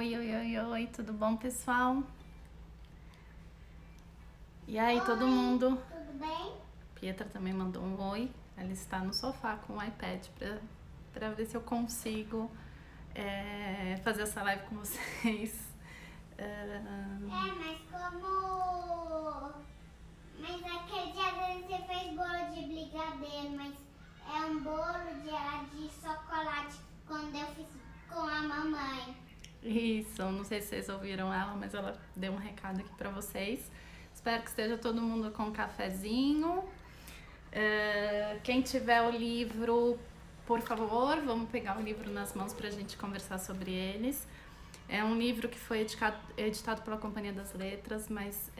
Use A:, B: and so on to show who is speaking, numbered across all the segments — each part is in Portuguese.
A: Oi, tudo bom, pessoal? E aí, todo mundo?
B: Tudo bem?
A: Pietra também mandou um oi. Ela está no sofá com o iPad pra ver se eu consigo fazer essa live com vocês.
B: Mas como... Mas aquele dia você fez bolo de brigadeiro, mas é um bolo de chocolate quando eu fiz com a mamãe.
A: Isso, não sei se vocês ouviram ela, mas ela deu um recado aqui pra vocês. Espero que esteja todo mundo com um cafezinho. Quem tiver o livro, por favor, vamos pegar o livro nas mãos pra gente conversar sobre eles. É um livro que foi editado pela Companhia das Letras, mas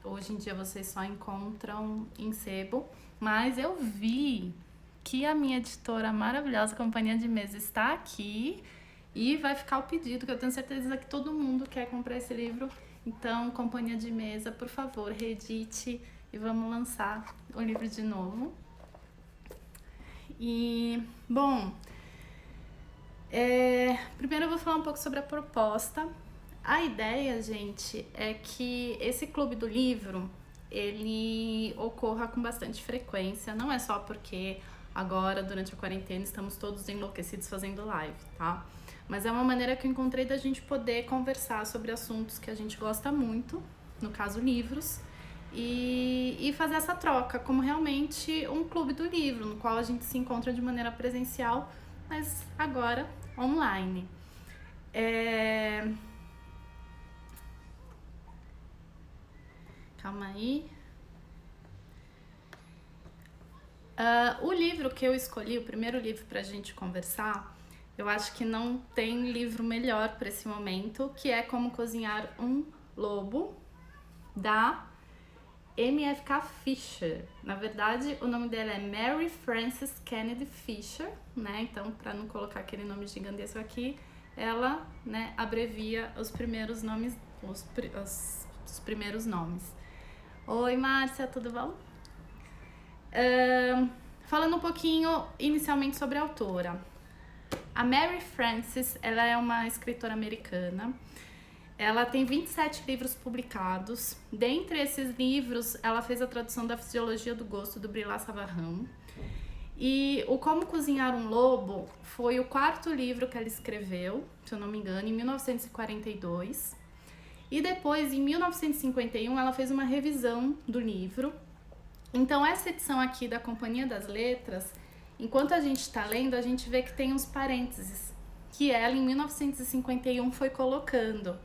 A: hoje em dia vocês só encontram em sebo. Mas eu vi que a minha editora maravilhosa, Companhia de Mesa, está aqui e vai ficar o pedido, que eu tenho certeza que todo mundo quer comprar esse livro. Então, Companhia de Mesa, por favor, reedite e vamos lançar o livro de novo. E, bom... primeiro eu vou falar um pouco sobre a proposta. A ideia, gente, é que esse clube do livro, ele ocorra com bastante frequência. Não é só porque agora, durante a quarentena, estamos todos enlouquecidos fazendo live, tá? Mas é uma maneira que eu encontrei da gente poder conversar sobre assuntos que a gente gosta muito, no caso livros, e fazer essa troca como realmente um clube do livro, no qual a gente se encontra de maneira presencial, mas agora online. Calma aí. O livro que eu escolhi, o primeiro livro pra gente conversar, eu acho que não tem livro melhor para esse momento, que é Como Cozinhar um Lobo, da M.F.K. Fisher. Na verdade, o nome dela é Mary Frances Kennedy Fisher, né? Então, para não colocar aquele nome gigantesco aqui, ela, né, abrevia os primeiros nomes, os primeiros nomes. Oi, Márcia, tudo bom? Falando um pouquinho inicialmente sobre a autora. A Mary Frances, ela é uma escritora americana. Ela tem 27 livros publicados. Dentre esses livros, ela fez a tradução da Fisiologia do Gosto, do Brillat Savarin. E o Como Cozinhar um Lobo foi o quarto livro que ela escreveu, se eu não me engano, em 1942. E depois, em 1951, ela fez uma revisão do livro. Então, essa edição aqui da Companhia das Letras, enquanto a gente está lendo, a gente vê que tem uns parênteses que ela, em 1951, foi colocando.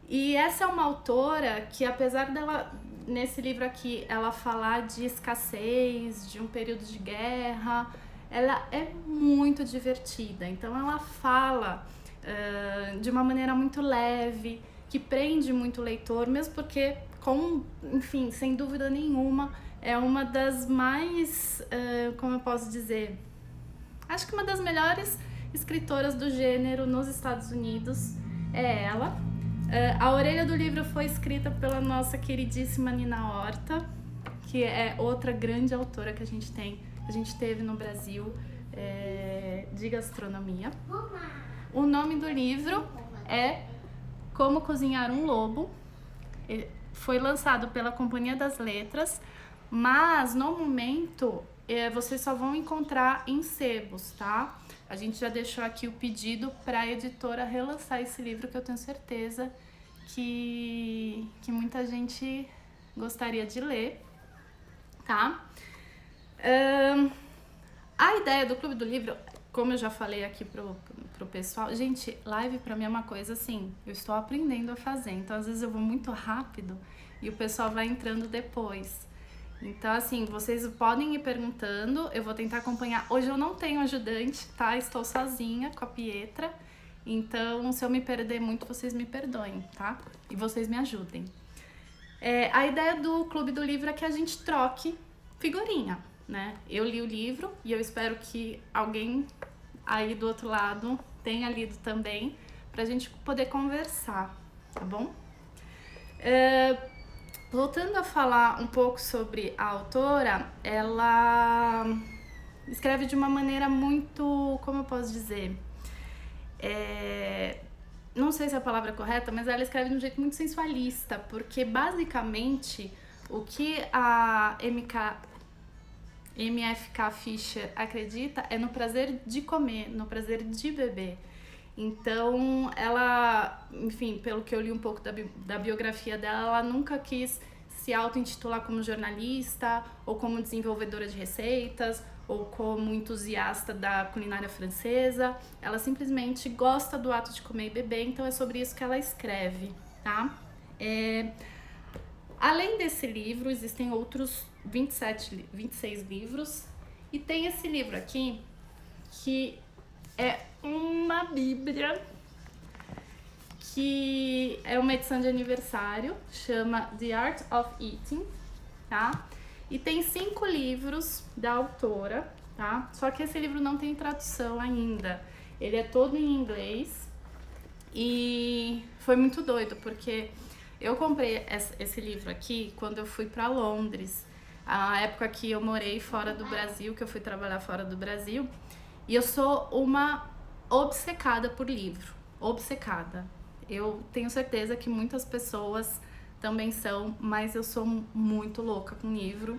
A: E essa é uma autora que, apesar dela, nesse livro aqui, ela falar de escassez, de um período de guerra, ela é muito divertida. Então ela fala de uma maneira muito leve, que prende muito o leitor, mesmo porque, enfim, sem dúvida nenhuma, é uma das mais, como eu posso dizer, acho que uma das melhores escritoras do gênero nos Estados Unidos é ela. A orelha do livro foi escrita pela nossa queridíssima Nina Horta, que é outra grande autora que a gente teve no Brasil de gastronomia. O nome do livro é Como Cozinhar um Lobo. Foi lançado pela Companhia das Letras, mas no momento vocês só vão encontrar em sebos, tá? A gente já deixou aqui o pedido para a editora relançar esse livro, que eu tenho certeza que muita gente gostaria de ler, tá? A ideia do Clube do Livro, como eu já falei aqui pro pessoal, gente, live pra mim é uma coisa assim, eu estou aprendendo a fazer, então às vezes eu vou muito rápido e o pessoal vai entrando depois. Então, assim, vocês podem ir perguntando, eu vou tentar acompanhar. Hoje eu não tenho ajudante, tá? Estou sozinha com a Pietra. Então, se eu me perder muito, vocês me perdoem, tá? E vocês me ajudem. A ideia do Clube do Livro é que a gente troque figurinha, né? Eu li o livro e eu espero que alguém aí do outro lado tenha lido também, pra gente poder conversar, tá bom? Voltando a falar um pouco sobre a autora, ela escreve de uma maneira muito, como eu posso dizer, não sei se é a palavra correta, mas ela escreve de um jeito muito sensualista, porque basicamente o que a MFK Fischer acredita é no prazer de comer, no prazer de beber. Então, ela, enfim, pelo que eu li um pouco da biografia dela, ela nunca quis se auto-intitular como jornalista, ou como desenvolvedora de receitas, ou como entusiasta da culinária francesa. Ela simplesmente gosta do ato de comer e beber, então é sobre isso que ela escreve, tá? Além desse livro, existem outros 26 livros, e tem esse livro aqui, que é uma bíblia, que é uma edição de aniversário, chama The Art of Eating, tá? E tem 5 livros da autora, tá? Só que esse livro não tem tradução ainda, ele é todo em inglês, e foi muito doido, porque eu comprei esse livro aqui quando eu fui para Londres, a época que eu morei fora do Brasil, que eu fui trabalhar fora do Brasil, e eu sou uma obcecada por livro, obcecada. Eu tenho certeza que muitas pessoas também são, mas eu sou muito louca com livro.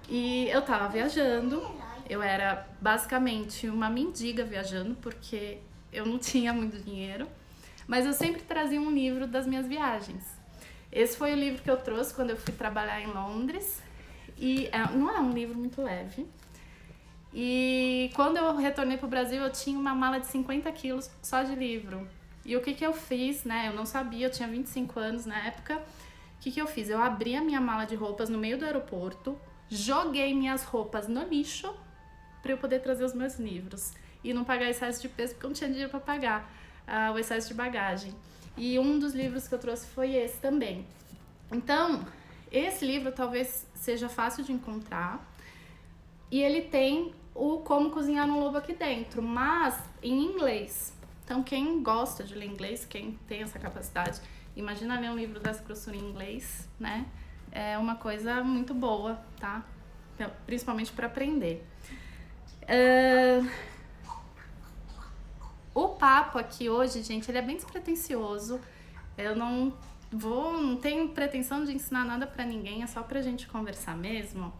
A: E eu tava viajando, eu era basicamente uma mendiga viajando, porque eu não tinha muito dinheiro, mas eu sempre trazia um livro das minhas viagens. Esse foi o livro que eu trouxe quando eu fui trabalhar em Londres, e não é um livro muito leve. E quando eu retornei pro Brasil, eu tinha uma mala de 50 quilos só de livro. E o que eu fiz, né? Eu não sabia, eu tinha 25 anos na época. O que eu fiz? Eu abri a minha mala de roupas no meio do aeroporto, joguei minhas roupas no lixo para eu poder trazer os meus livros. E não pagar excesso de peso, porque eu não tinha dinheiro para pagar o excesso de bagagem. E um dos livros que eu trouxe foi esse também. Então, esse livro talvez seja fácil de encontrar. E ele tem o Como Cozinhar um Lobo aqui dentro, mas em inglês. Então, quem gosta de ler inglês, quem tem essa capacidade, imagina ler um livro dessa grossura em inglês, né? É uma coisa muito boa, tá? Principalmente para aprender. O papo aqui hoje, gente, ele é bem despretensioso. Eu não tenho pretensão de ensinar nada para ninguém, é só pra gente conversar mesmo.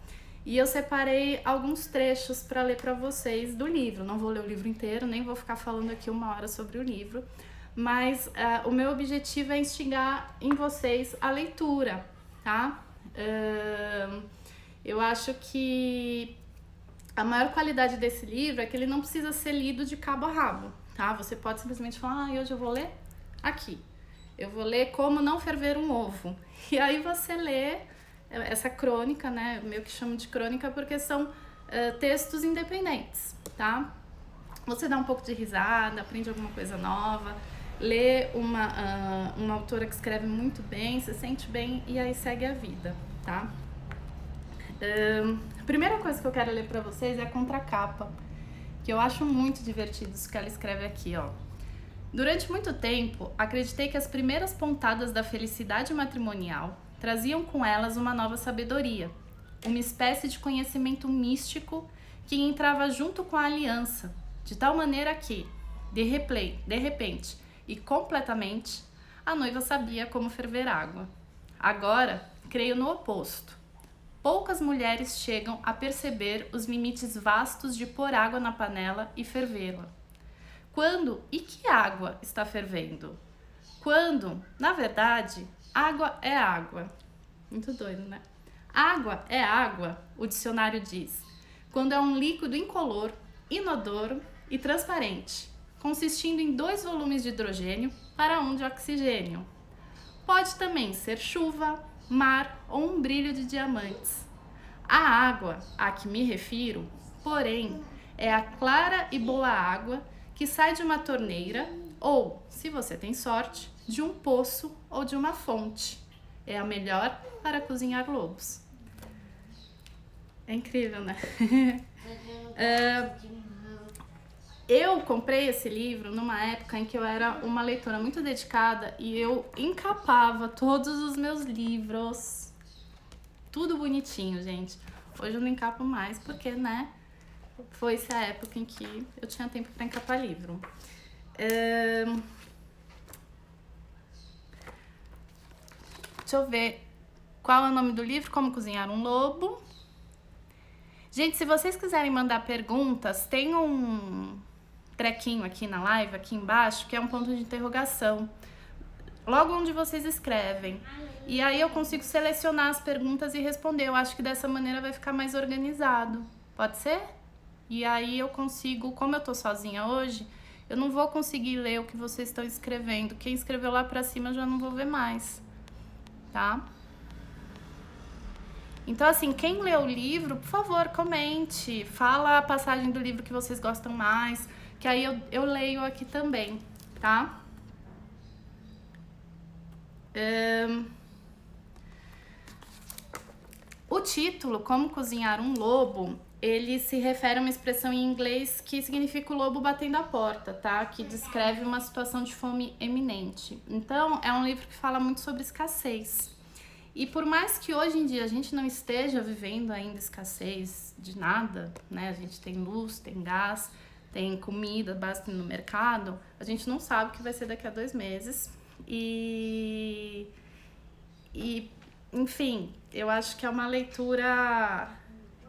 A: E eu separei alguns trechos para ler para vocês do livro. Não vou ler o livro inteiro, nem vou ficar falando aqui 1 hora sobre o livro, mas o meu objetivo é instigar em vocês a leitura, tá? Eu acho que a maior qualidade desse livro é que ele não precisa ser lido de cabo a rabo, tá? Você pode simplesmente falar, hoje eu vou ler aqui. Eu vou ler Como Não Ferver um Ovo. E aí você lê essa crônica, né? Eu meio que chamo de crônica porque são textos independentes, tá? Você dá um pouco de risada, aprende alguma coisa nova, lê uma autora que escreve muito bem, se sente bem e aí segue a vida, tá? A primeira coisa que eu quero ler pra vocês é a contracapa, que eu acho muito divertido isso que ela escreve aqui, ó. Durante muito tempo, acreditei que as primeiras pontadas da felicidade matrimonial traziam com elas uma nova sabedoria, uma espécie de conhecimento místico que entrava junto com a aliança, de tal maneira que, de repente e completamente, a noiva sabia como ferver água. Agora, creio no oposto. Poucas mulheres chegam a perceber os limites vastos de pôr água na panela e fervê-la. Quando e que água está fervendo? Quando, na verdade, água é água. Muito doido, né? Água é água, o dicionário diz, quando é um líquido incolor, inodoro e transparente, consistindo em 2 volumes de hidrogênio para 1 de oxigênio. Pode também ser chuva, mar ou um brilho de diamantes. A água a que me refiro, porém, é a clara e boa água que sai de uma torneira ou, se você tem sorte, de um poço ou de uma fonte. É a melhor para cozinhar lobos. É incrível, né? Eu comprei esse livro numa época em que eu era uma leitora muito dedicada e eu encapava todos os meus livros. Tudo bonitinho, gente. Hoje eu não encapo mais porque, né? Foi essa época em que eu tinha tempo para encapar livro. deixa eu ver qual é o nome do livro, Como Cozinhar um Lobo. Gente, se vocês quiserem mandar perguntas, tem um trequinho aqui na live, aqui embaixo, que é um ponto de interrogação. Logo onde vocês escrevem. E aí eu consigo selecionar as perguntas e responder. Eu acho que dessa maneira vai ficar mais organizado. Pode ser? E aí eu consigo, como eu tô sozinha hoje, eu não vou conseguir ler o que vocês estão escrevendo. Quem escreveu lá pra cima eu já não vou ver mais. Tá? Então, assim, quem lê o livro, por favor, comente. Fala a passagem do livro que vocês gostam mais, que aí eu leio aqui também, tá? O título, Como Cozinhar um Lobo, ele se refere a uma expressão em inglês que significa o lobo batendo a porta, tá? Que descreve uma situação de fome eminente. Então, é um livro que fala muito sobre escassez. E por mais que hoje em dia a gente não esteja vivendo ainda escassez de nada, né? A gente tem luz, tem gás, tem comida básica no mercado, a gente não sabe o que vai ser daqui a 2 meses. E enfim, eu acho que é uma leitura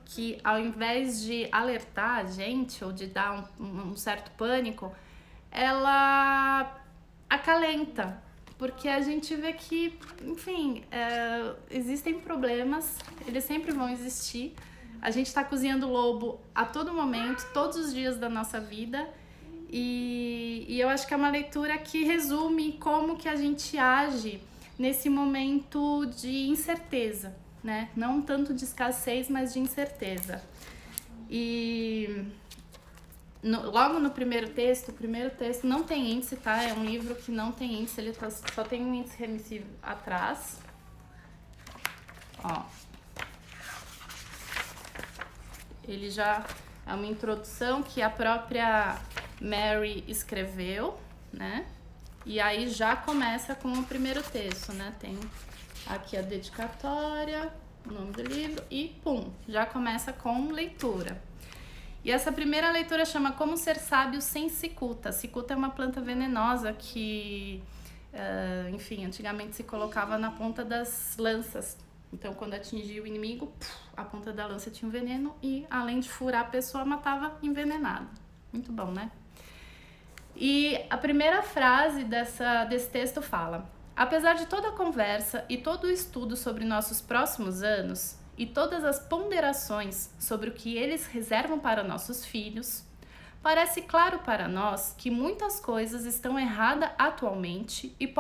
A: que, ao invés de alertar a gente ou de dar um certo pânico, ela acalenta, porque a gente vê que, enfim, existem problemas, eles sempre vão existir. A gente está cozinhando lobo a todo momento, todos os dias da nossa vida, e eu acho que é uma leitura que resume como que a gente age nesse momento de incerteza, né? Não tanto de escassez, mas de incerteza. E logo no primeiro texto, o primeiro texto não tem índice, tá? É um livro que não tem índice, ele só tem um índice remissivo atrás. Ó. Ele já é uma introdução que a própria Mary escreveu, né? E aí já começa com o primeiro texto, né? Tem aqui a dedicatória, o nome do livro e pum, já começa com leitura. E essa primeira leitura chama Como Ser Sábio Sem Cicuta. Cicuta é uma planta venenosa que, enfim, antigamente se colocava na ponta das lanças. Então, quando atingia o inimigo, a ponta da lança tinha um veneno e, além de furar a pessoa, matava envenenada. Muito bom, né? E a primeira frase desse texto fala: apesar de toda a conversa e todo o estudo sobre nossos próximos anos e todas as ponderações sobre o que eles reservam para nossos filhos, parece claro para nós que muitas coisas estão erradas atualmente e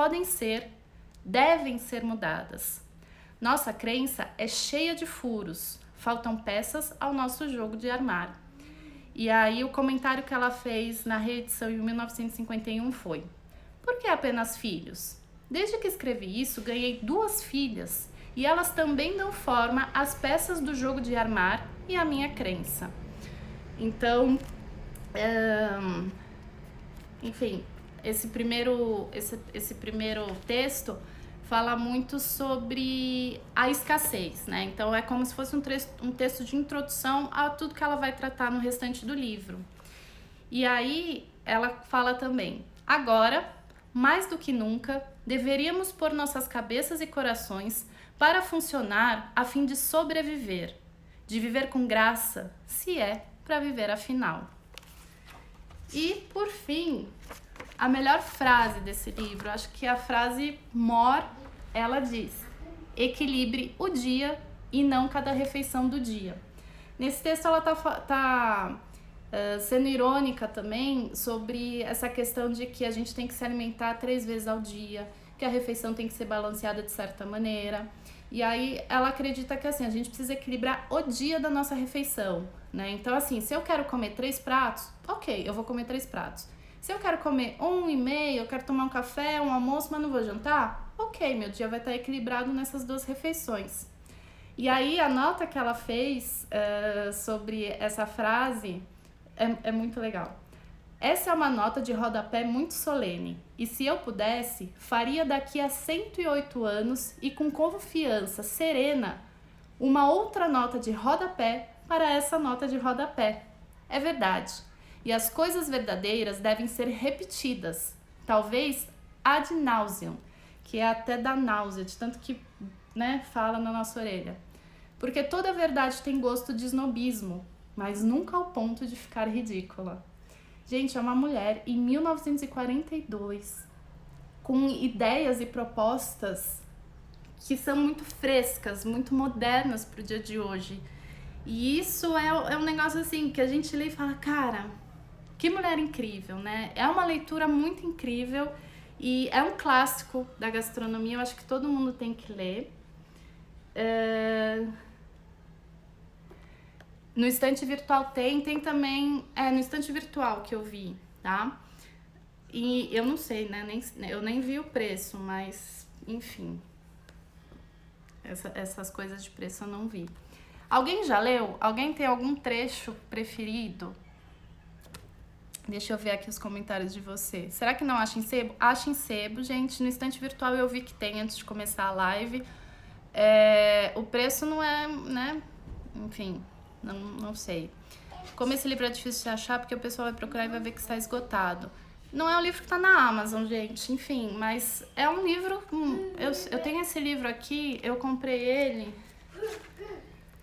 A: devem ser mudadas. Nossa crença é cheia de furos, faltam peças ao nosso jogo de armar. E aí o comentário que ela fez na reedição em 1951 foi: por que apenas filhos? Desde que escrevi isso, ganhei 2 filhas e elas também dão forma às peças do jogo de armar e à minha crença. Então, enfim, esse primeiro texto fala muito sobre a escassez, né? Então é como se fosse um texto de introdução a tudo que ela vai tratar no restante do livro. E aí ela fala também: agora, mais do que nunca, deveríamos pôr nossas cabeças e corações para funcionar a fim de sobreviver, de viver com graça, se é para viver afinal. E, por fim, a melhor frase desse livro, acho que é a frase mor, ela diz: equilibre o dia e não cada refeição do dia. Nesse texto ela tá sendo irônica também sobre essa questão de que a gente tem que se alimentar 3 vezes ao dia, que a refeição tem que ser balanceada de certa maneira. E aí ela acredita que assim, a gente precisa equilibrar o dia da nossa refeição, né? Então assim, se eu quero comer 3 pratos, ok, eu vou comer 3 pratos. Se eu quero comer 1,5, eu quero tomar um café, um almoço, mas não vou jantar, ok, meu dia vai estar equilibrado nessas 2 refeições. E aí a nota que ela fez sobre essa frase é muito legal. Essa é uma nota de rodapé muito solene, e se eu pudesse, faria daqui a 108 anos e com confiança serena uma outra nota de rodapé para essa nota de rodapé. É verdade. E as coisas verdadeiras devem ser repetidas, talvez ad nauseam, que é até da náusea, de tanto que, né, fala na nossa orelha. Porque toda verdade tem gosto de snobismo, mas nunca ao ponto de ficar ridícula. Gente, é uma mulher em 1942, com ideias e propostas que são muito frescas, muito modernas pro dia de hoje. E isso é um negócio assim, que a gente lê e fala, cara, que mulher incrível, né? É uma leitura muito incrível e é um clássico da gastronomia, eu acho que todo mundo tem que ler. No Estante Virtual tem também, no Estante Virtual que eu vi, tá? E eu não sei, né? Eu nem vi o preço, mas enfim, essas coisas de preço eu não vi. Alguém já leu? Alguém tem algum trecho preferido? Deixa eu ver aqui os comentários de você. Será que não acha em sebo? Acha em sebo, gente. No Estante Virtual eu vi que tem antes de começar a live. O preço não é, né? Enfim, não sei. Como esse livro é difícil de achar, porque o pessoal vai procurar e vai ver que está esgotado. Não é um livro que tá na Amazon, gente, enfim, mas é um livro... Eu tenho esse livro aqui, eu comprei ele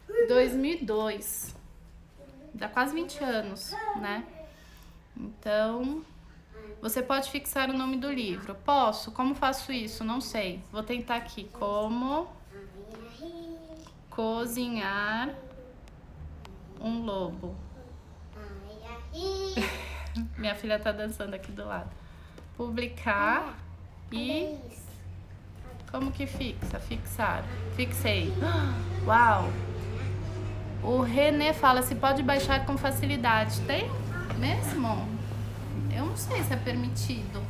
A: em 2002, dá quase 20 anos, né? Então, você pode fixar o nome do livro. Posso? Como faço isso? Não sei. Vou tentar aqui. Como cozinhar um lobo. Minha filha tá dançando aqui do lado. Publicar e... Como que fixa? Fixar. Fixei. Uau! O René fala se pode baixar com facilidade. Tem mesmo? Eu não sei se é permitido,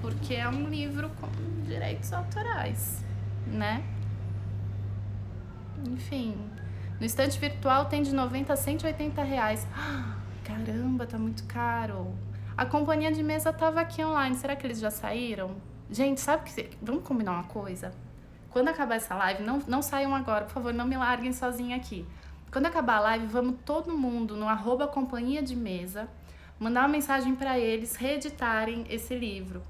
A: porque é um livro com direitos autorais, né? Enfim. No Estante Virtual tem de 90 a 180 reais. Caramba, tá muito caro. A companhia de mesa tava aqui online. Será que eles já saíram? Gente, sabe que... Vamos combinar uma coisa? Quando acabar essa live, não saiam agora, por favor, não me larguem sozinha aqui. Quando acabar a live, vamos todo mundo no @companhia de mesa, mandar uma mensagem para eles reeditarem esse livro.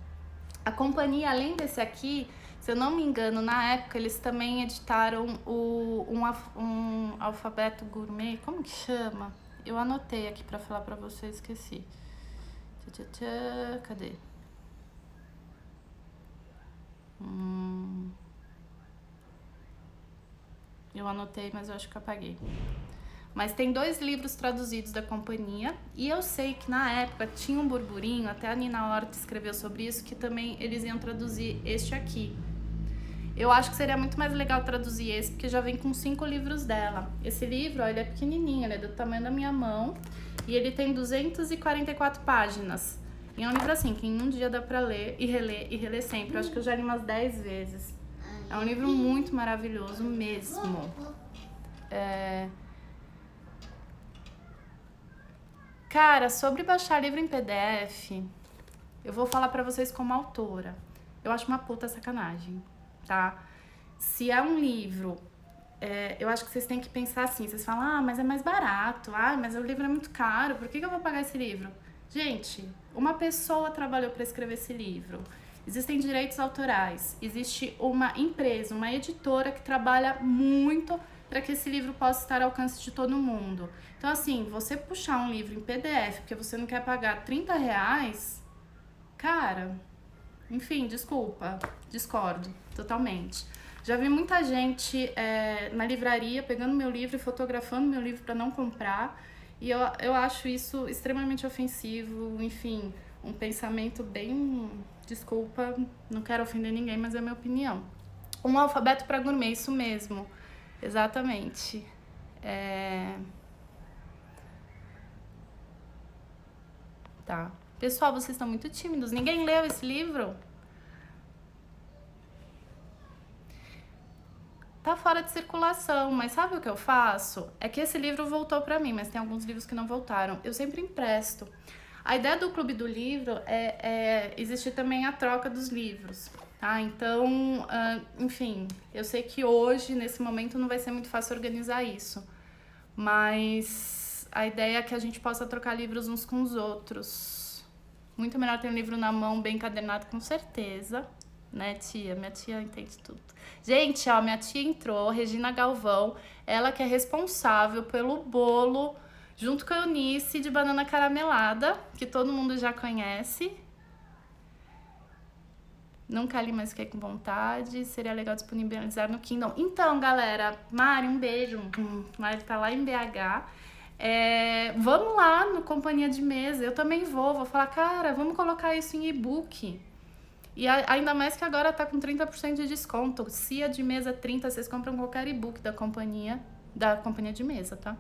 A: A companhia, além desse aqui, se eu não me engano, na época eles também editaram um alfabeto gourmet, como que chama? Eu anotei aqui pra falar pra vocês, esqueci. Cadê? Eu anotei, mas eu acho que eu apaguei. Mas tem 2 livros traduzidos da companhia, e eu sei que na época tinha um burburinho, até a Nina Horta escreveu sobre isso, que também eles iam traduzir este aqui. Eu acho que seria muito mais legal traduzir esse, porque já vem com 5 livros dela. Esse livro, ó, ele é pequenininho, ele é do tamanho da minha mão, e ele tem 244 páginas. E é um livro assim, que em um dia dá pra ler e reler sempre. Eu acho que eu já li umas 10 vezes. É um livro muito maravilhoso mesmo. Cara, sobre baixar livro em PDF, eu vou falar pra vocês como autora. Eu acho uma puta sacanagem, tá? Se é um livro, eu acho que vocês têm que pensar assim. Vocês falam, mas é mais barato. Mas o livro é muito caro. Por que eu vou pagar esse livro? Gente, uma pessoa trabalhou para escrever esse livro. Existem direitos autorais. Existe uma empresa, uma editora que trabalha muito para que esse livro possa estar ao alcance de todo mundo. Então, assim, você puxar um livro em PDF porque você não quer pagar 30 reais, cara, enfim, desculpa, discordo totalmente. Já vi muita gente na livraria pegando meu livro e fotografando meu livro para não comprar. E eu acho isso extremamente ofensivo, enfim, um pensamento bem... Desculpa, não quero ofender ninguém, mas é a minha opinião. Um alfabeto para gourmet, isso mesmo. Exatamente. Tá. Pessoal, vocês estão muito tímidos. Ninguém leu esse livro? Tá fora de circulação, mas sabe o que eu faço? É que esse livro voltou pra mim, mas tem alguns livros que não voltaram. Eu sempre empresto. A ideia do Clube do Livro existe também a troca dos livros, tá? Então, enfim, eu sei que hoje, nesse momento, não vai ser muito fácil organizar isso, mas a ideia é que a gente possa trocar livros uns com os outros. Muito melhor ter um livro na mão, bem encadernado, com certeza, né, tia? Minha tia entende tudo. Gente, ó, minha tia entrou, Regina Galvão, ela que é responsável pelo bolo, junto com a Eunice, de banana caramelada, que todo mundo já conhece. Nunca li, mas fiquei com vontade. Seria legal disponibilizar no Kindle. Então, galera, Mari, um beijo. Mari tá lá em BH. Vamos lá no Companhia de Mesa. Eu também vou falar, cara, vamos colocar isso em e-book. E ainda mais que agora tá com 30% de desconto. Se a de mesa 30, vocês compram qualquer e-book da companhia de mesa, tá?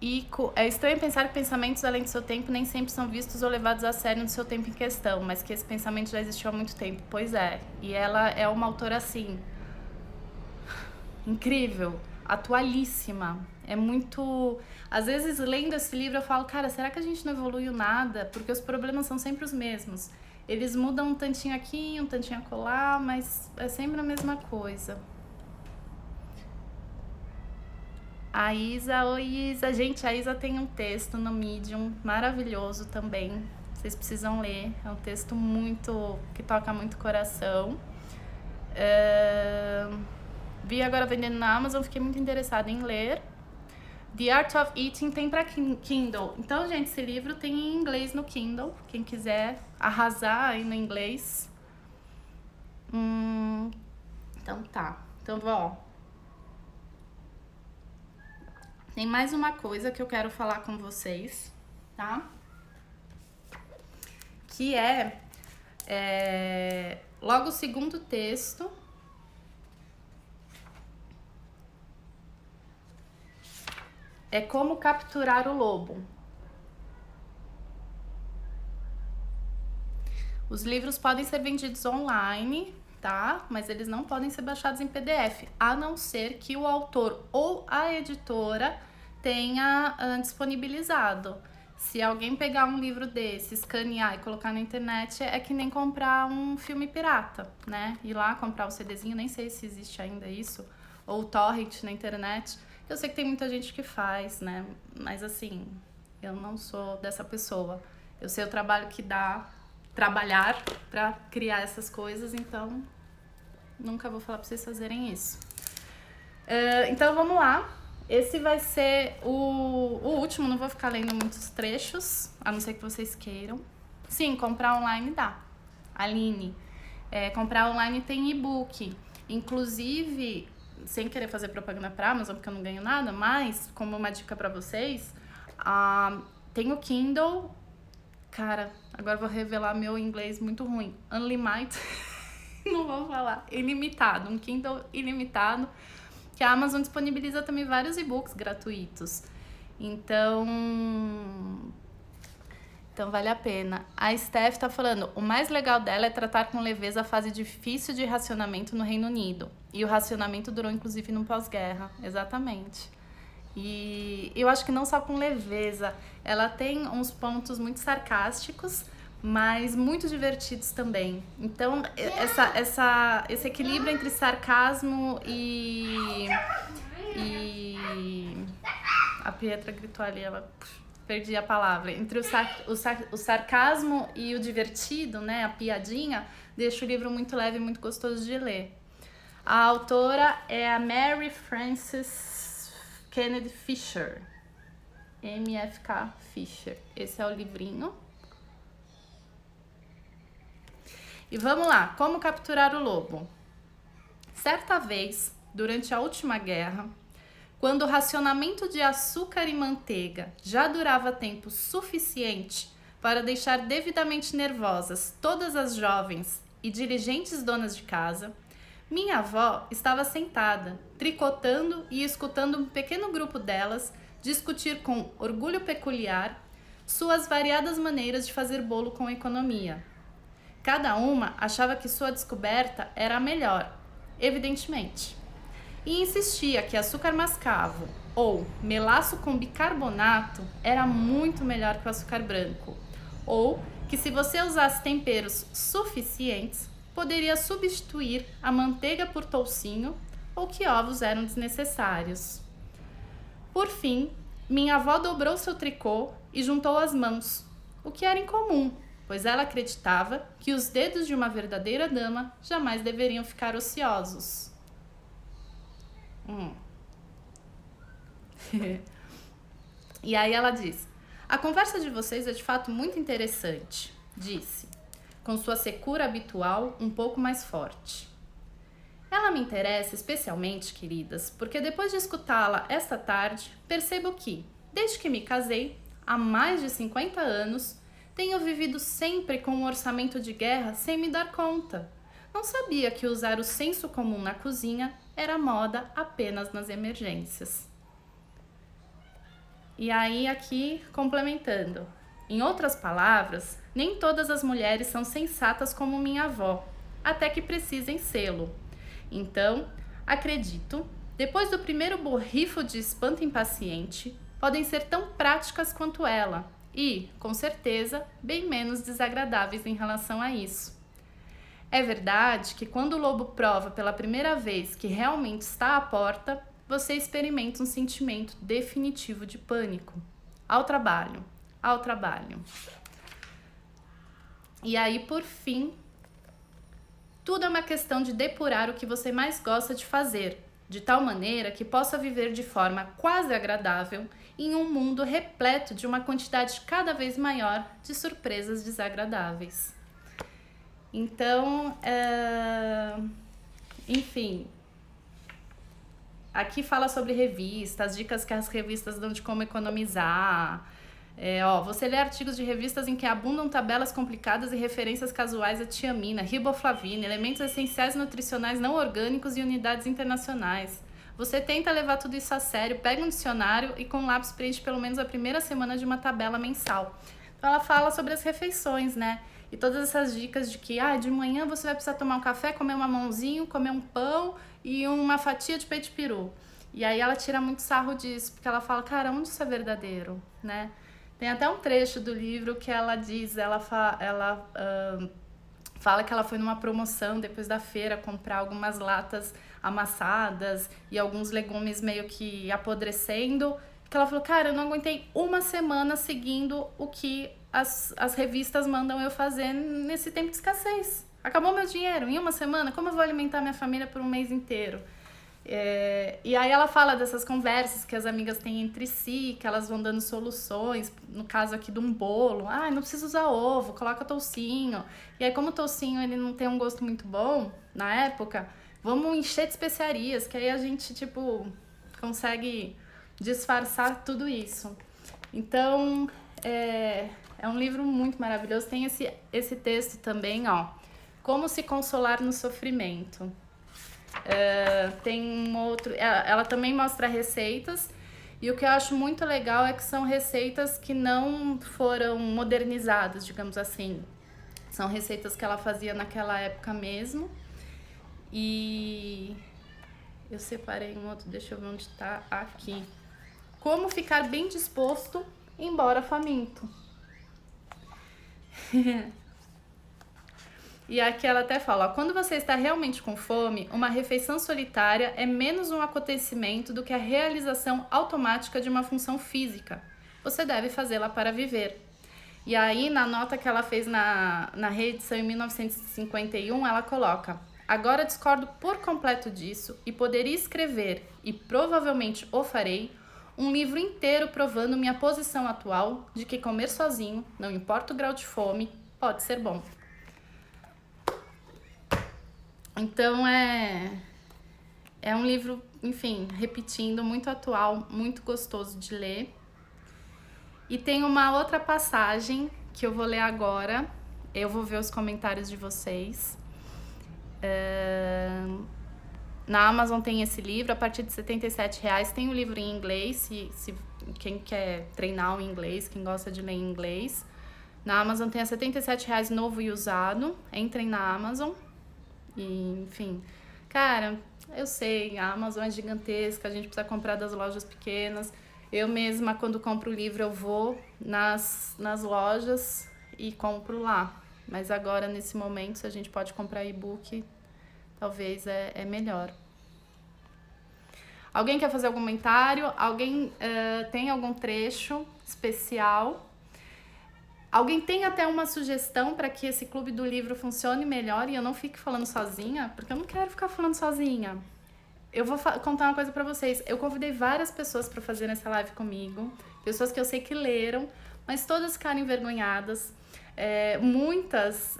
A: E é estranho pensar que pensamentos além do seu tempo nem sempre são vistos ou levados a sério no seu tempo em questão, mas que esse pensamento já existiu há muito tempo. Pois é. E ela é uma autora, assim, incrível, atualíssima. É muito... Às vezes, lendo esse livro, eu falo, cara, será que a gente não evoluiu nada? Porque os problemas são sempre os mesmos. Eles mudam um tantinho aqui, um tantinho acolá, mas é sempre a mesma coisa. A Isa, oi Isa. Gente, a Isa tem um texto no Medium maravilhoso também. Vocês precisam ler. É um texto que toca muito o coração. Vi agora vendendo na Amazon, fiquei muito interessada em ler. The Art of Eating tem para Kindle. Então, gente, esse livro tem em inglês no Kindle. Quem quiser arrasar aí no inglês. Então tá. Então, ó. Tem mais uma coisa que eu quero falar com vocês, tá? Que logo o segundo texto. É como capturar o lobo. Os livros podem ser vendidos online, tá? Mas eles não podem ser baixados em PDF, a não ser que o autor ou a editora tenha disponibilizado. Se alguém pegar um livro desse, escanear e colocar na internet, é que nem comprar um filme pirata, né? Ir lá comprar o CDzinho, nem sei se existe ainda isso, ou o torrent na internet. Eu sei que tem muita gente que faz, né? Mas assim, eu não sou dessa pessoa. Eu sei o trabalho que dá trabalhar pra criar essas coisas, então nunca vou falar pra vocês fazerem isso. Então vamos lá. Esse vai ser o último, não vou ficar lendo muitos trechos, a não ser que vocês queiram. Sim, comprar online dá. Aline, comprar online tem e-book. Inclusive, sem querer fazer propaganda pra Amazon, porque eu não ganho nada, mas como uma dica pra vocês, tem o Kindle. Cara, agora eu vou revelar meu inglês muito ruim. Unlimited, não vou falar. Ilimitado, um Kindle ilimitado. Que a Amazon disponibiliza também vários e-books gratuitos. Então vale a pena. A Steph tá falando, o mais legal dela é tratar com leveza a fase difícil de racionamento no Reino Unido. E o racionamento durou, inclusive, no pós-guerra. Exatamente. E eu acho que não só com leveza. Ela tem uns pontos muito sarcásticos, mas muito divertidos também. Então, esse equilíbrio entre sarcasmo e... A Pietra gritou ali, ela... Perdi a palavra. Entre o sarcasmo e o divertido, né? A piadinha, deixa o livro muito leve e muito gostoso de ler. A autora é a Mary Frances Kennedy Fisher. MFK Fisher. Esse é o livrinho. E vamos lá, como capturar o lobo? Certa vez, durante a última guerra, quando o racionamento de açúcar e manteiga já durava tempo suficiente para deixar devidamente nervosas todas as jovens e diligentes donas de casa, minha avó estava sentada, tricotando e escutando um pequeno grupo delas discutir com orgulho peculiar suas variadas maneiras de fazer bolo com economia. Cada uma achava que sua descoberta era a melhor, evidentemente, e insistia que açúcar mascavo ou melaço com bicarbonato era muito melhor que o açúcar branco, ou que se você usasse temperos suficientes, poderia substituir a manteiga por toucinho ou que ovos eram desnecessários. Por fim, minha avó dobrou seu tricô e juntou as mãos, o que era incomum, pois ela acreditava que os dedos de uma verdadeira dama jamais deveriam ficar ociosos. E aí ela diz: a conversa de vocês é de fato muito interessante, disse, com sua secura habitual um pouco mais forte. Ela me interessa especialmente, queridas, porque depois de escutá-la esta tarde, percebo que, desde que me casei, há mais de 50 anos, tenho vivido sempre com um orçamento de guerra sem me dar conta. Não sabia que usar o senso comum na cozinha era moda apenas nas emergências. E aí aqui complementando. Em outras palavras, nem todas as mulheres são sensatas como minha avó, até que precisem sê-lo. Então, acredito, depois do primeiro borrifo de espanto impaciente, podem ser tão práticas quanto ela e, com certeza, bem menos desagradáveis em relação a isso. É verdade que quando o lobo prova pela primeira vez que realmente está à porta, você experimenta um sentimento definitivo de pânico. Ao trabalho, ao trabalho. E aí, por fim, tudo é uma questão de depurar o que você mais gosta de fazer, de tal maneira que possa viver de forma quase agradável em um mundo repleto de uma quantidade cada vez maior de surpresas desagradáveis. Então, enfim, aqui fala sobre revistas, dicas que as revistas dão de como economizar. Você lê artigos de revistas em que abundam tabelas complicadas e referências casuais a tiamina, riboflavina, elementos essenciais nutricionais não orgânicos e unidades internacionais. Você tenta levar tudo isso a sério, pega um dicionário e com um lápis preenche pelo menos a primeira semana de uma tabela mensal. Então ela fala sobre as refeições, né? E todas essas dicas de que de manhã você vai precisar tomar um café, comer um mamãozinho, comer um pão e uma fatia de peito de peru. E aí ela tira muito sarro disso, porque ela fala, cara, onde isso é verdadeiro, né? Tem até um trecho do livro que ela diz, ela fala que ela foi numa promoção depois da feira comprar algumas latas amassadas e alguns legumes meio que apodrecendo, que ela falou, cara, eu não aguentei uma semana seguindo o que as revistas mandam eu fazer nesse tempo de escassez. Acabou meu dinheiro em uma semana, como eu vou alimentar minha família por um mês inteiro? E aí ela fala dessas conversas que as amigas têm entre si, que elas vão dando soluções, no caso aqui de um bolo, não precisa usar ovo, coloca toucinho. E aí como o toucinho ele não tem um gosto muito bom na época, vamos encher de especiarias, que aí a gente consegue disfarçar tudo isso. Então é um livro muito maravilhoso. Tem esse texto também, Como se consolar no sofrimento. Tem um outro, ela também mostra receitas, e o que eu acho muito legal é que são receitas que não foram modernizadas, digamos assim. São receitas que ela fazia naquela época mesmo. E eu separei um outro, deixa eu ver onde tá aqui. Como ficar bem disposto, embora faminto. E aqui ela até fala, quando você está realmente com fome, uma refeição solitária é menos um acontecimento do que a realização automática de uma função física. Você deve fazê-la para viver. E aí, na nota que ela fez na reedição em 1951, ela coloca, agora discordo por completo disso e poderia escrever, e provavelmente o farei, um livro inteiro provando minha posição atual de que comer sozinho, não importa o grau de fome, pode ser bom. Então é um livro, enfim, repetindo, muito atual, muito gostoso de ler. E tem uma outra passagem que eu vou ler agora. Eu vou ver os comentários de vocês. Na Amazon tem esse livro, a partir de R$77. Tem o livro em inglês, se quem quer treinar o inglês, quem gosta de ler em inglês. Na Amazon tem a R$77 novo e usado. Entrem na Amazon. E, enfim, cara, eu sei, a Amazon é gigantesca, a gente precisa comprar das lojas pequenas. Eu mesma, quando compro o livro, eu vou nas lojas e compro lá. Mas agora, nesse momento, se a gente pode comprar e-book, talvez é melhor. Alguém quer fazer algum comentário? Alguém tem algum trecho especial? Alguém tem até uma sugestão para que esse clube do livro funcione melhor e eu não fique falando sozinha? Porque eu não quero ficar falando sozinha. Eu vou contar uma coisa pra vocês. Eu convidei várias pessoas pra fazer essa live comigo. Pessoas que eu sei que leram, mas todas ficaram envergonhadas. Muitas,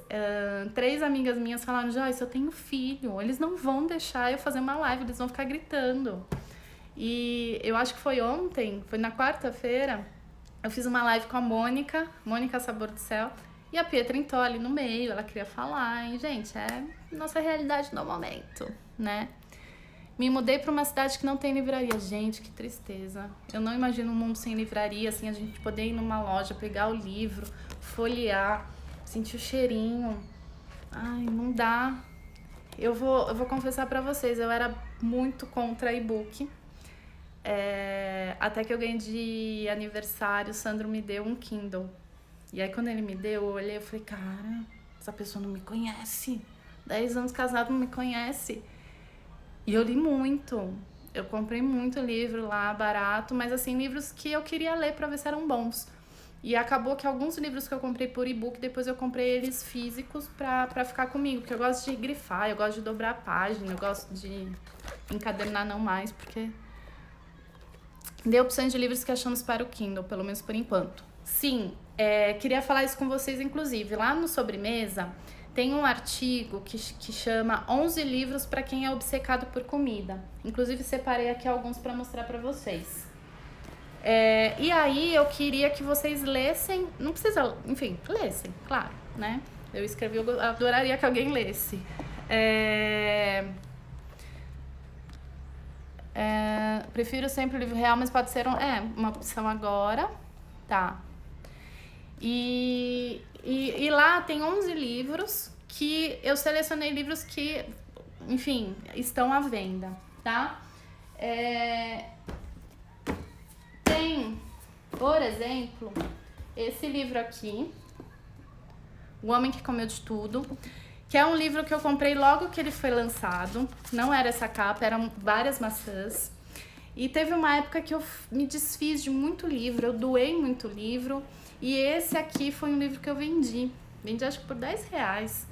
A: 3 amigas minhas falaram: Joyce, eu tenho filho, eles não vão deixar eu fazer uma live, eles vão ficar gritando. E eu acho que foi ontem, foi na quarta-feira, eu fiz uma live com a Mônica Sabor do Céu, e a Pietra entrou ali no meio, ela queria falar, e gente, é nossa realidade no momento, né? Me mudei para uma cidade que não tem livraria. Gente, que tristeza. Eu não imagino um mundo sem livraria, assim, a gente poder ir numa loja, pegar o livro, folhear, sentir o cheirinho. Ai, não dá. Eu vou confessar para vocês, eu era muito contra e-book. Até que eu ganhei de aniversário, o Sandro me deu um Kindle. E aí quando ele me deu, eu olhei e falei, cara, essa pessoa não me conhece. 10 anos casado, não me conhece. E eu li muito, eu comprei muito livro lá, barato, mas assim, livros que eu queria ler pra ver se eram bons. E acabou que alguns livros que eu comprei por e-book, depois eu comprei eles físicos pra ficar comigo, porque eu gosto de grifar, eu gosto de dobrar a página, eu gosto de encadernar não mais, porque dei opções de livros que achamos para o Kindle, pelo menos por enquanto. Sim, queria falar isso com vocês, inclusive, lá no Sobremesa, tem um artigo que chama 11 livros para quem é obcecado por comida. Inclusive, separei aqui alguns para mostrar para vocês. E aí, eu queria que vocês lessem... Não precisa... Enfim, lessem, claro, né? Eu escrevi, eu adoraria que alguém lesse. Prefiro sempre o livro real, mas pode ser uma opção agora. Tá. E lá tem 11 livros que eu selecionei livros que, enfim, estão à venda, tá? Tem, por exemplo, esse livro aqui, O Homem que Comeu de Tudo, que é um livro que eu comprei logo que ele foi lançado. Não era essa capa, eram várias maçãs. E teve uma época que eu me desfiz de muito livro, eu doei muito livro. E esse aqui foi um livro que eu vendi. Vendi acho que por R$10.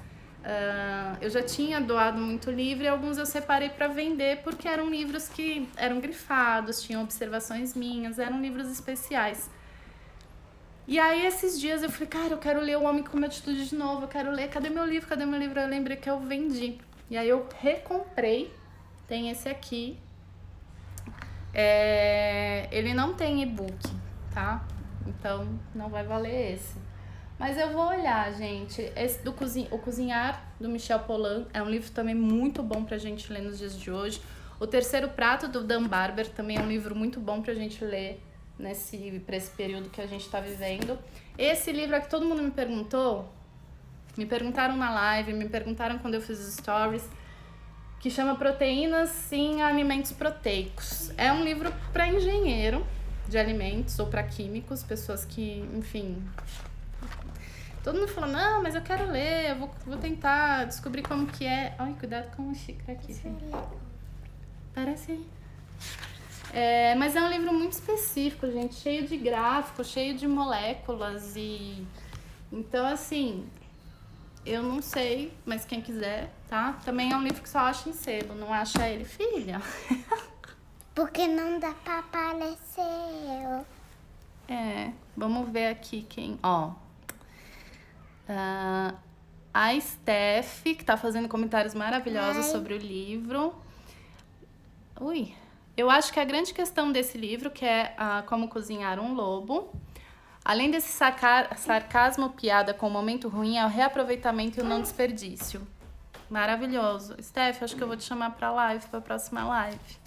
A: Eu já tinha doado muito livro e alguns eu separei para vender porque eram livros que eram grifados, tinham observações minhas, eram livros especiais. E aí esses dias eu falei, cara, eu quero ler O Homem com uma Atitude de novo, eu quero ler, cadê meu livro? Eu lembrei que eu vendi. E aí eu recomprei, tem esse aqui. Ele não tem e-book, tá? Então não vai valer esse. Mas eu vou olhar, gente. Esse do O Cozinhar, do Michel Pollan, é um livro também muito bom pra gente ler nos dias de hoje. O Terceiro Prato, do Dan Barber, também é um livro muito bom pra gente ler pra esse período que a gente tá vivendo. Esse livro aqui, todo mundo me perguntaram na live, me perguntaram quando eu fiz os stories, que chama Proteínas em Alimentos Proteicos. É um livro para engenheiro de alimentos ou para químicos, pessoas que, enfim... Todo mundo falou, não, mas eu quero ler, eu vou tentar descobrir como que é. Ai, cuidado com o xícara aqui. Parece aí. Mas é um livro muito específico, gente, cheio de gráficos, cheio de moléculas e... Então, assim, eu não sei, mas quem quiser, tá? Também é um livro que só acha em sebo, não acha ele, filha?
B: Porque não dá pra aparecer.
A: Vamos ver aqui quem... Ó, a Steph, que tá fazendo comentários maravilhosos sobre o livro. Eu acho que a grande questão desse livro, que é Como Cozinhar um Lobo, além desse sarcasmo, piada com o momento ruim, é o reaproveitamento e o não desperdício. Maravilhoso. Steph, acho que eu vou te chamar pra próxima live.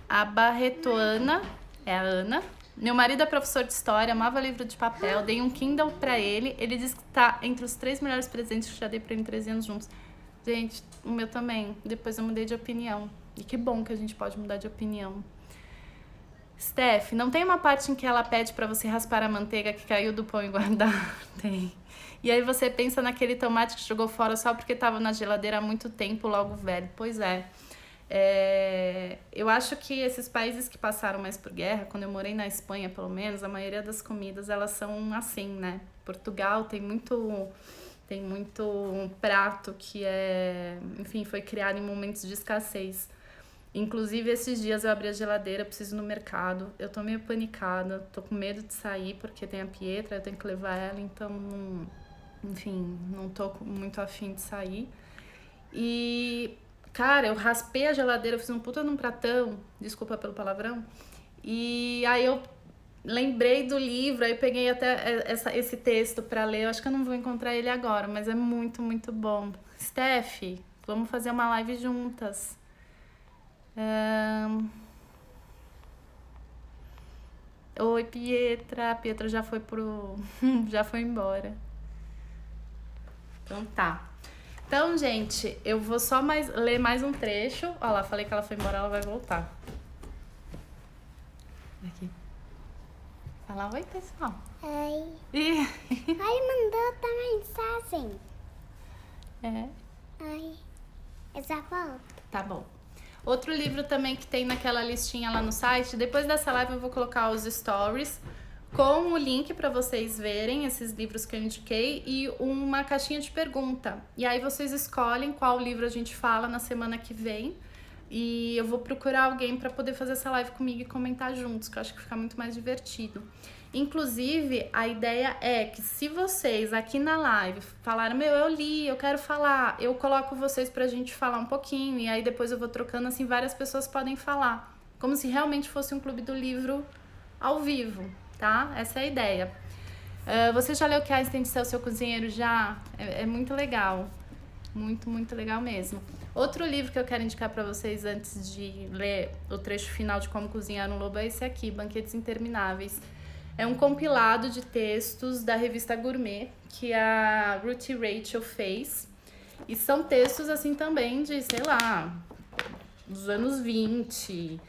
A: A Barretoana, é a Ana. Meu marido é professor de história, amava livro de papel, dei um Kindle pra ele. Ele disse que tá entre os 3 melhores presentes que já dei pra ele em 13 anos juntos. Gente, o meu também. Depois eu mudei de opinião. E que bom que a gente pode mudar de opinião. Steph, não tem uma parte em que ela pede pra você raspar a manteiga que caiu do pão e guardar? Tem. E aí você pensa naquele tomate que jogou fora só porque tava na geladeira há muito tempo, logo velho. Pois é. Eu acho que esses países que passaram mais por guerra, quando eu morei na Espanha, pelo menos, a maioria das comidas, elas são assim, né? Portugal tem muito prato que enfim, foi criado em momentos de escassez. Inclusive, esses dias eu abri a geladeira, preciso ir no mercado, eu tô meio panicada, tô com medo de sair porque tem a Pietra, eu tenho que levar ela, então, enfim, não tô muito afim de sair. E, cara, eu raspei a geladeira, eu fiz um puta num pratão, desculpa pelo palavrão, e aí eu lembrei do livro, aí peguei até esse texto pra ler, eu acho que eu não vou encontrar ele agora, mas é muito, muito bom. Steph, vamos fazer uma live juntas. Oi, Pietra. A Pietra já foi já foi embora. Então tá. Então, gente, eu vou só ler mais um trecho. Olha lá, falei que ela foi embora, ela vai voltar. Aqui. Fala oi, pessoal.
B: Oi.
A: Ih.
B: Ai, mandou outra mensagem. Ai, eu já volto.
A: Tá bom. Outro livro também que tem naquela listinha lá no site, depois dessa live eu vou colocar os stories com o link para vocês verem esses livros que eu indiquei e uma caixinha de pergunta. E aí vocês escolhem qual livro a gente fala na semana que vem. E eu vou procurar alguém para poder fazer essa live comigo e comentar juntos, que eu acho que fica muito mais divertido. Inclusive, a ideia é que se vocês aqui na live falaram, eu li, eu quero falar, eu coloco vocês pra gente falar um pouquinho, e aí depois eu vou trocando, assim, várias pessoas podem falar. Como se realmente fosse um clube do livro ao vivo, tá? Essa é a ideia. Você já leu Que Einstein Disse ao Seu Cozinheiro já? É muito legal. Muito, muito legal mesmo. Outro livro que eu quero indicar para vocês antes de ler o trecho final de Como Cozinhar um Lobo é esse aqui, Banquetes Intermináveis. É um compilado de textos da revista Gourmet que a Ruth Rachel fez. E são textos assim também de, sei lá, dos anos 20,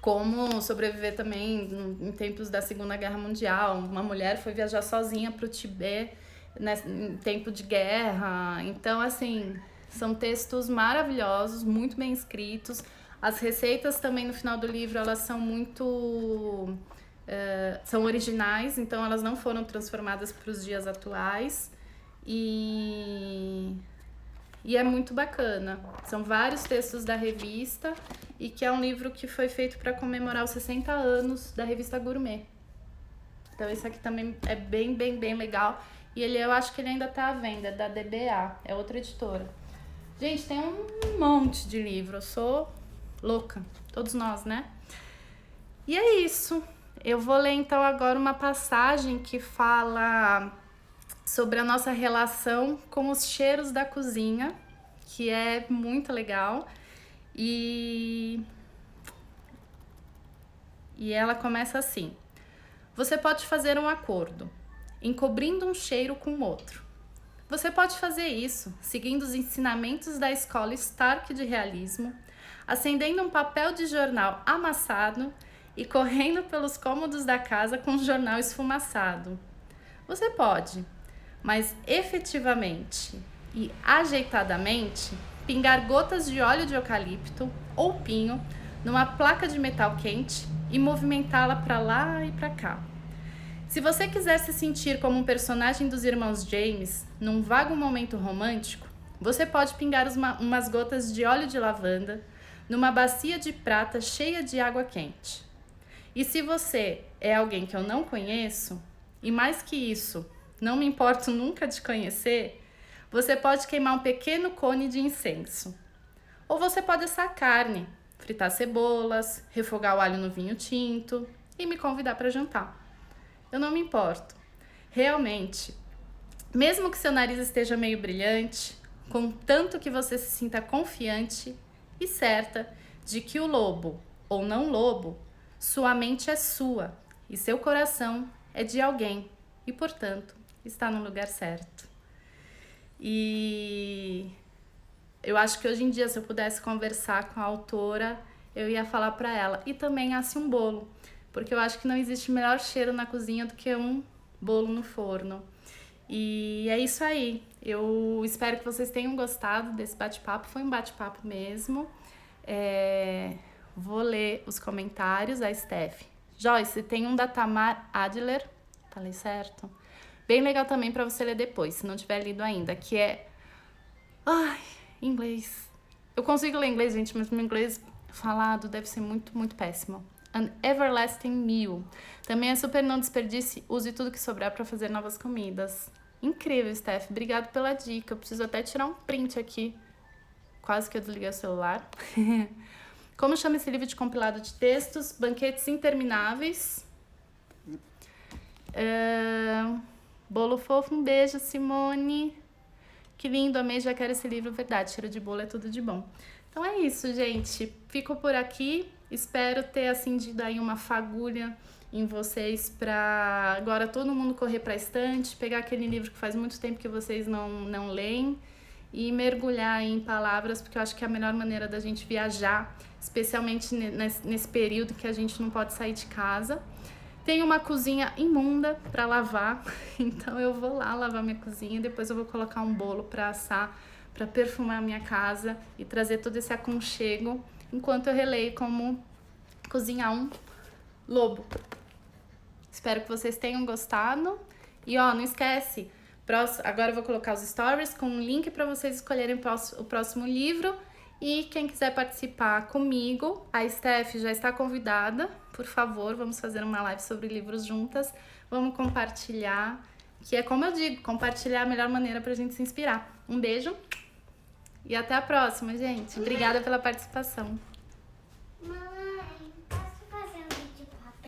A: como sobreviver também em tempos da Segunda Guerra Mundial. Uma mulher foi viajar sozinha para o Tibete em tempo de guerra. Então, assim, são textos maravilhosos, muito bem escritos. As receitas também no final do livro, elas são muito... são originais, então elas não foram transformadas para os dias atuais. E é muito bacana. São vários textos da revista e que é um livro que foi feito para comemorar os 60 anos da revista Gourmet. Então esse aqui também é bem, bem, bem legal. E eu acho que ele ainda tá à venda, é da DBA, é outra editora. Gente, tem um monte de livro, eu sou louca, todos nós, né? E é isso. Eu vou ler então agora uma passagem que fala sobre a nossa relação com os cheiros da cozinha, que é muito legal. E ela começa assim: você pode fazer um acordo, encobrindo um cheiro com outro. Você pode fazer isso seguindo os ensinamentos da escola Stark de realismo, acendendo um papel de jornal amassado e correndo pelos cômodos da casa com um jornal esfumaçado. Você pode, mas efetivamente e ajeitadamente, pingar gotas de óleo de eucalipto ou pinho numa placa de metal quente e movimentá-la para lá e para cá. Se você quiser se sentir como um personagem dos irmãos James, num vago momento romântico, você pode pingar umas gotas de óleo de lavanda numa bacia de prata cheia de água quente. E se você é alguém que eu não conheço, e mais que isso, não me importo nunca de conhecer, você pode queimar um pequeno cone de incenso. Ou você pode assar carne, fritar cebolas, refogar o alho no vinho tinto e me convidar para jantar. Eu não me importo. Realmente, mesmo que seu nariz esteja meio brilhante, contanto que você se sinta confiante e certa de que o lobo, ou não lobo, sua mente é sua e seu coração é de alguém e, portanto, está no lugar certo. E eu acho que hoje em dia, se eu pudesse conversar com a autora, eu ia falar para ela: e também asse um bolo. Porque eu acho que não existe melhor cheiro na cozinha do que um bolo no forno. E é isso aí. Eu espero que vocês tenham gostado desse bate-papo. Foi um bate-papo mesmo. Vou ler os comentários. A Steph. Joyce, tem um da Tamar Adler. Falei certo? Bem legal também para você ler depois, se não tiver lido ainda. Que é... Ai, inglês. Eu consigo ler inglês, gente, mas meu inglês falado deve ser muito, muito péssimo. An Everlasting Meal. Também é super não desperdice, use tudo que sobrar para fazer novas comidas. Incrível, Steph. Obrigado pela dica. Eu preciso até tirar um print aqui. Quase que eu desliguei o celular. Como chama esse livro de compilado de textos? Banquetes Intermináveis. Bolo fofo, um beijo, Simone. Que lindo, amei, já quero esse livro, verdade. Cheiro de bolo é tudo de bom. Então é isso, gente. Fico por aqui. Espero ter acendido aí uma fagulha em vocês para agora todo mundo correr para a estante, pegar aquele livro que faz muito tempo que vocês não leem e mergulhar em palavras, porque eu acho que é a melhor maneira da gente viajar, especialmente nesse período que a gente não pode sair de casa. Tem uma cozinha imunda para lavar, então eu vou lá lavar minha cozinha, depois eu vou colocar um bolo para assar, para perfumar a minha casa e trazer todo esse aconchego, enquanto eu releio como cozinhar um lobo. Espero que vocês tenham gostado. E ó, não esquece, agora eu vou colocar os stories com um link para vocês escolherem o próximo livro. E quem quiser participar comigo, a Steph já está convidada. Por favor, vamos fazer uma live sobre livros juntas. Vamos compartilhar, que é como eu digo, compartilhar é a melhor maneira pra gente se inspirar. Um beijo e até a próxima, gente. Obrigada pela participação.